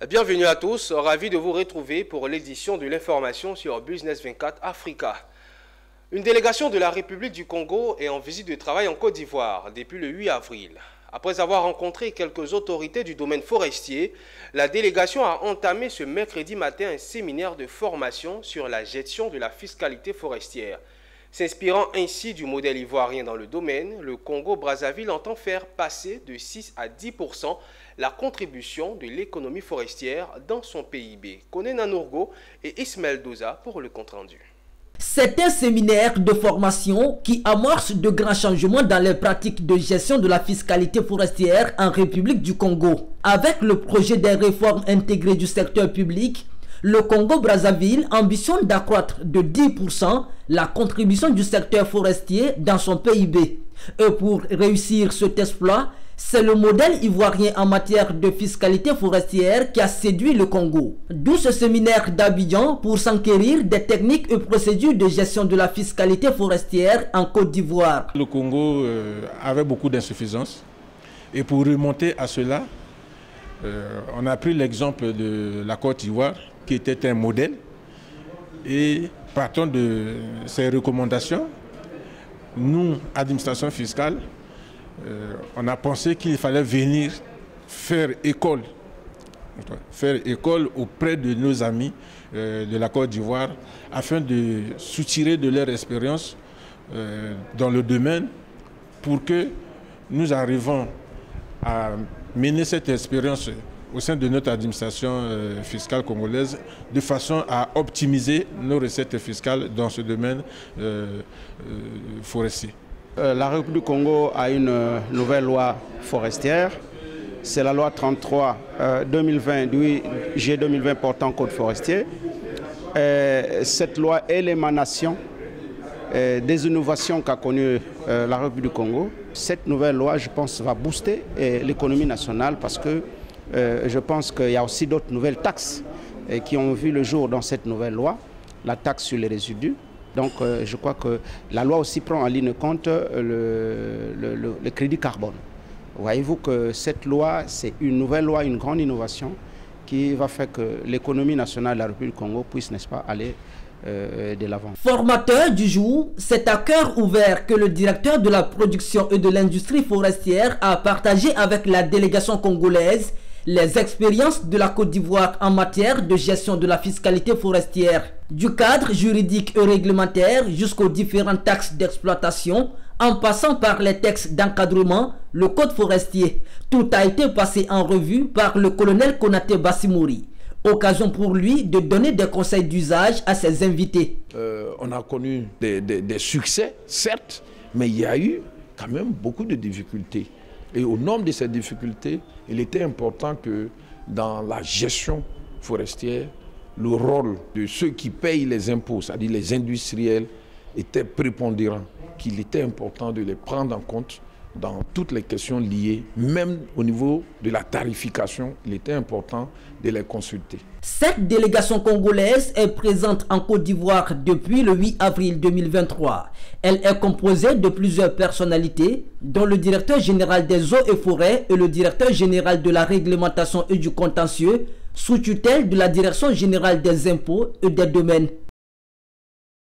Bienvenue à tous, ravi de vous retrouver pour l'édition de l'information sur Business 24 Africa. Une délégation de la République du Congo est en visite de travail en Côte d'Ivoire depuis le 8 avril. Après avoir rencontré quelques autorités du domaine forestier, la délégation a entamé ce mercredi matin un séminaire de formation sur la gestion de la fiscalité forestière. S'inspirant ainsi du modèle ivoirien dans le domaine, le Congo-Brazzaville entend faire passer de 6 à 10% la contribution de l'économie forestière dans son PIB. Konena Nourgo et Ismaël Doza pour le compte-rendu. C'est un séminaire de formation qui amorce de grands changements dans les pratiques de gestion de la fiscalité forestière en République du Congo. Avec le projet des réformes intégrées du secteur public, le Congo-Brazzaville ambitionne d'accroître de 10% la contribution du secteur forestier dans son PIB. Et pour réussir cet exploit, c'est le modèle ivoirien en matière de fiscalité forestière qui a séduit le Congo. D'où ce séminaire d'Abidjan pour s'enquérir des techniques et procédures de gestion de la fiscalité forestière en Côte d'Ivoire. Le Congo avait beaucoup d'insuffisances et pour remonter à cela, on a pris l'exemple de la Côte d'Ivoire qui était un modèle et partant de ces recommandations, nous, administration fiscale, on a pensé qu'il fallait venir faire école auprès de nos amis de la Côte d'Ivoire afin de soutirer de leur expérience dans le domaine pour que nous arrivions à mener cette expérience au sein de notre administration fiscale congolaise de façon à optimiser nos recettes fiscales dans ce domaine forestier. La République du Congo a une nouvelle loi forestière. C'est la loi 33 2020 du 8 juillet 2020 portant code forestier. Cette loi est l'émanation des innovations qu'a connues la République du Congo. Cette nouvelle loi, je pense, va booster l'économie nationale parce que je pense qu'il y a aussi d'autres nouvelles taxes qui ont vu le jour dans cette nouvelle loi. La taxe sur les résidus. Donc je crois que la loi aussi prend en ligne compte le crédit carbone. Voyez-vous que cette loi, c'est une nouvelle loi, une grande innovation qui va faire que l'économie nationale de la République du Congo puisse, n'est-ce pas, aller de l'avant. Formateur du jour, c'est à cœur ouvert que le directeur de la production et de l'industrie forestière a partagé avec la délégation congolaise les expériences de la Côte d'Ivoire en matière de gestion de la fiscalité forestière, du cadre juridique et réglementaire jusqu'aux différentes taxes d'exploitation, en passant par les textes d'encadrement, le code forestier. Tout a été passé en revue par le colonel Konaté Bassimouri. Occasion pour lui de donner des conseils d'usage à ses invités. On a connu des succès, certes, mais il y a eu quand même beaucoup de difficultés. Et au nombre de ces difficultés, il était important que dans la gestion forestière, le rôle de ceux qui payent les impôts, c'est-à-dire les industriels, était prépondérant, qu'il était important de les prendre en compte dans toutes les questions liées, même au niveau de la tarification, il était important de les consulter. Cette délégation congolaise est présente en Côte d'Ivoire depuis le 8 avril 2023. Elle est composée de plusieurs personnalités, dont le directeur général des eaux et forêts et le directeur général de la réglementation et du contentieux, sous tutelle de la direction générale des impôts et des domaines.